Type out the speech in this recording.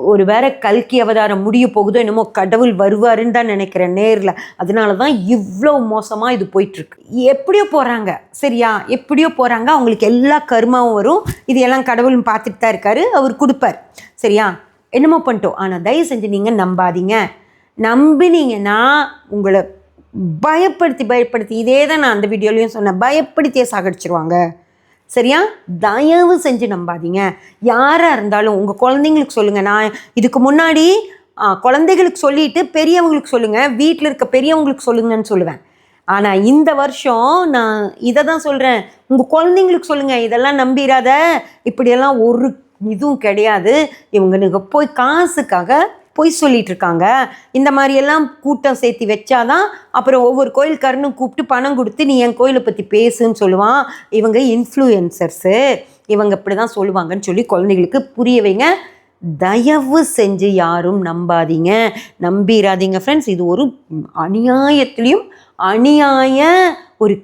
ஒரு வேற கல்கி அவதாரம் முடிய போகுதோ என்னமோ, கடவுள் வருவாருன்னு தான் நினைக்கிறேன் நேரில். அதனால தான் இவ்வளோ மோசமாக இது போயிட்டுருக்கு. எப்படியோ போகிறாங்க, சரியா? எப்படியோ போகிறாங்க, அவங்களுக்கு எல்லா கர்மாவும் வரும். இது எல்லாம் கடவுள் பார்த்துட்டு தான் இருக்காரு, அவர் கொடுப்பார், சரியா? என்னமோ பண்ணிட்டோம். ஆனால் தயவு செஞ்சு நீங்கள் நம்பாதீங்க. நம்பினீங்கன்னா உங்களை பயப்படுத்தி இதே தான் நான் அந்த வீடியோலையும் சொன்னேன், பயப்படுத்தியே சாகடிச்சிருவாங்க, சரியா? தயவு செஞ்சு நம்பாதீங்க. யாராக இருந்தாலும் உங்கள் குழந்தைங்களுக்கு சொல்லுங்கள். நான் இதுக்கு முன்னாடி குழந்தைகளுக்கு சொல்லிட்டு பெரியவங்களுக்கு சொல்லுங்கள், வீட்டில் இருக்க பெரியவங்களுக்கு சொல்லுங்கன்னு சொல்லுவேன். ஆனால் இந்த வருஷம் நான் இதை தான் சொல்கிறேன், உங்கள் குழந்தைங்களுக்கு சொல்லுங்கள், இதெல்லாம் நம்பிடாத, இப்படியெல்லாம் ஒரு இதுவும் கிடையாது. இவங்க போய் காசுக்காக பொய் சொல்லிட்டு இருக்காங்க. இந்த மாதிரியெல்லாம் கூட்டம் சேர்த்து வச்சாதான் அப்புறம் ஒவ்வொரு கோயில்காரனும் கூப்பிட்டு பணம் கொடுத்து நீ என் கோயிலை பற்றி பேசுன்னு சொல்லுவான். இவங்க இன்ஃப்ளூயன்சர்ஸு, இவங்க இப்படி தான் சொல்லுவாங்கன்னு சொல்லி குழந்தைகளுக்கு புரிய வைங்க. தயவு செஞ்சு யாரும் நம்பாதீங்க, நம்பிடாதீங்க ஃப்ரெண்ட்ஸ். இது ஒரு அநியாயத்துலேயும் அநியாய ஒரு